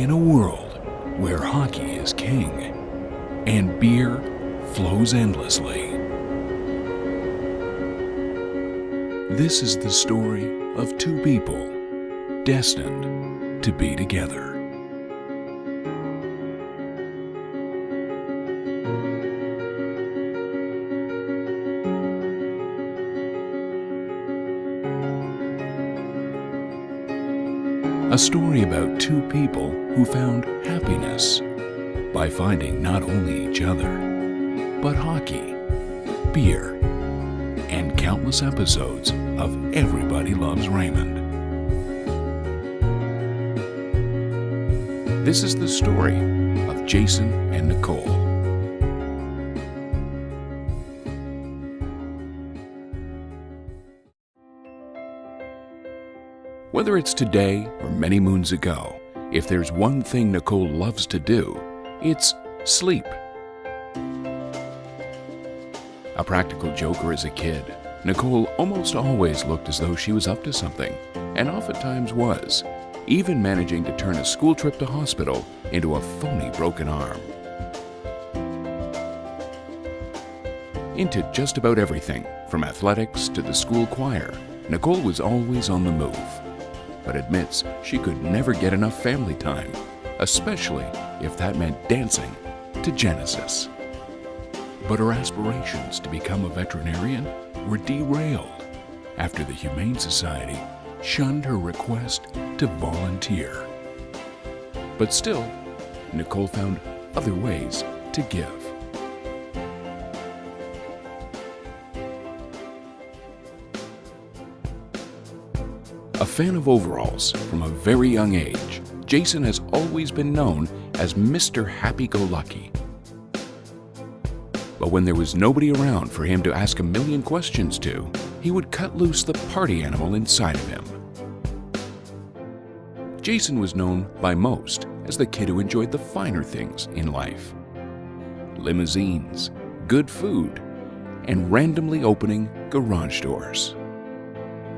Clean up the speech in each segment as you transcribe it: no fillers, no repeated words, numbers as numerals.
in a world where hockey is king and beer flows endlessly. This is the story of two people destined to be together. A story about two people who found happiness by finding not only each other, but hockey, beer, and countless episodes of Everybody Loves Raymond. This is the story of Jason and Nicole. Whether it's today or many moons ago, if there's one thing Nicole loves to do, it's sleep. A practical joker as a kid, Nicole almost always looked as though she was up to something, and oftentimes was, even managing to turn a school trip to hospital into a phony broken arm. Into just about everything, from athletics to the school choir, Nicole was always on the move, but admits she could never get enough family time, especially if that meant dancing to Genesis. But her aspirations to become a veterinarian were derailed after the Humane Society shunned her request to volunteer. But still, Nicole found other ways to give. A fan of overalls from a very young age, Jason has always been known as Mr. Happy-Go-Lucky. But when there was nobody around for him to ask a million questions to, he would cut loose the party animal inside of him. Jason was known by most as the kid who enjoyed the finer things in life: limousines, good food, and randomly opening garage doors.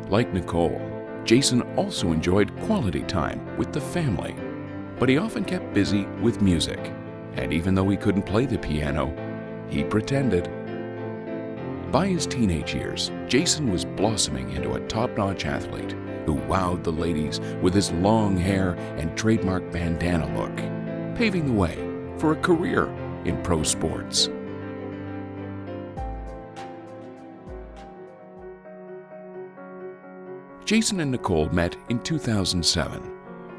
Like Nicole, Jason also enjoyed quality time with the family, but he often kept busy with music, and even though he couldn't play the piano, he pretended. By his teenage years, Jason was blossoming into a top-notch athlete who wowed the ladies with his long hair and trademark bandana look, paving the way for a career in pro sports. Jason and Nicole met in 2007.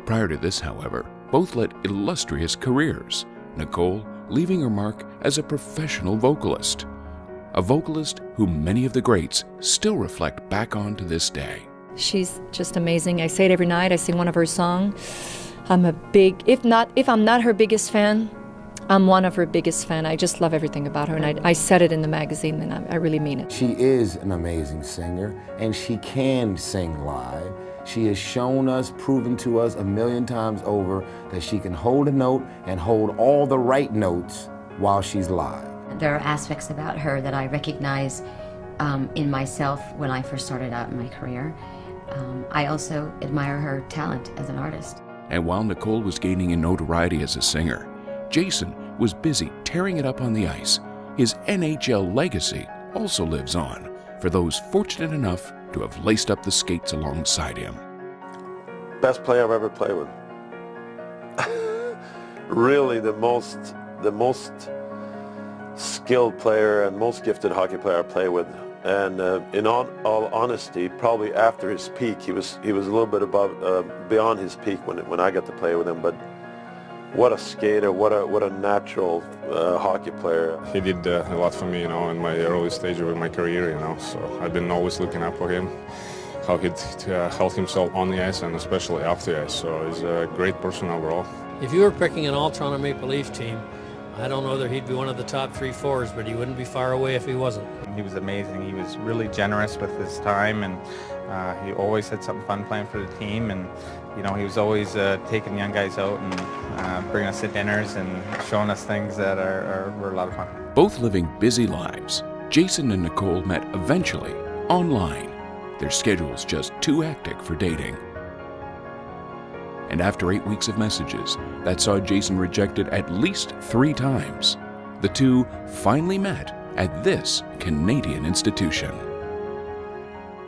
Prior to this, however, both led illustrious careers, Nicole leaving her mark as a professional vocalist. A vocalist whom many of the greats still reflect back on to this day. She's just amazing. I say it every night. I sing one of her songs. I'm a big, if I'm not her biggest fan, I'm one of her biggest fan. I just love everything about her, and I said it in the magazine, and I really mean it. She is an amazing singer, and she can sing live. She has shown us, proven to us a million times over that she can hold a note and hold all the right notes while she's live. There are aspects about her that I recognize in myself when I first started out in my career. I also admire her talent as an artist. And while Nicole was gaining in notoriety as a singer, Jason was busy tearing it up on the ice. His NHL legacy also lives on for those fortunate enough to have laced up the skates alongside him. Best player I've ever played with. Really the most skilled player and most gifted hockey player I played with. And in all honesty, probably after his peak, he was a little bit beyond his peak when I got to play with him. But what a skater, what a natural hockey player. He did a lot for me, in my early stage of my career, So I've been always looking up for him, how he'd held himself on the ice and especially off the ice. So he's a great person overall. If you were picking an all-Toronto Maple Leaf team, I don't know whether he'd be one of the top 3 forwards, but he wouldn't be far away if he wasn't. He was amazing. He was really generous with his time, and he always had something fun playing for the team. And he was always taking young guys out and bringing us to dinners and showing us things that were a lot of fun. Both living busy lives, Jason and Nicole met eventually online. Their schedules just too hectic for dating. And after 8 weeks of messages that saw Jason rejected at least 3 times, the two finally met at this Canadian institution.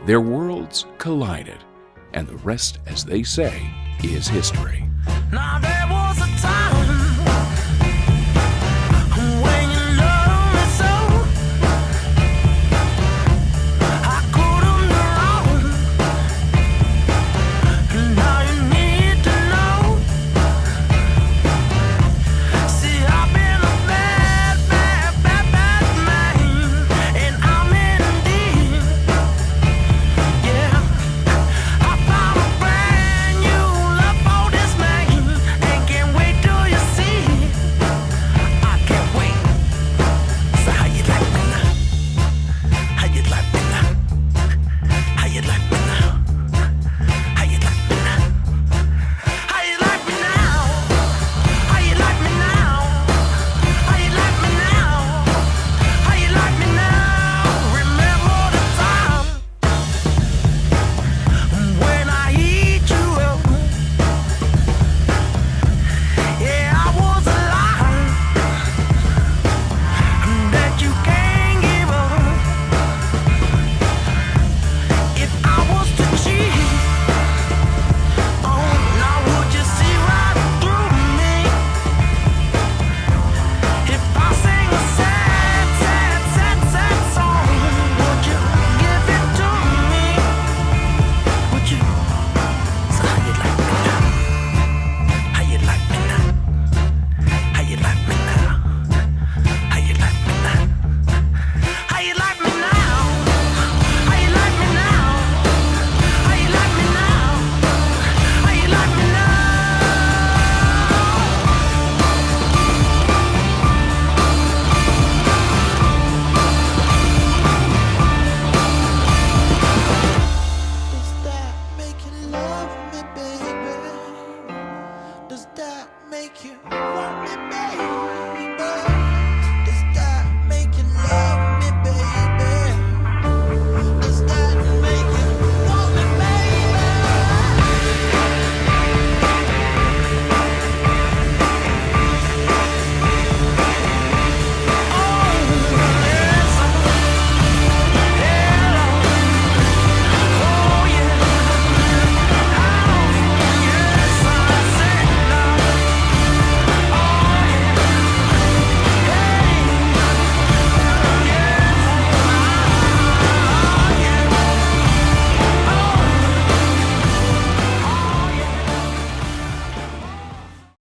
Their worlds collided, and the rest, as they say, is history.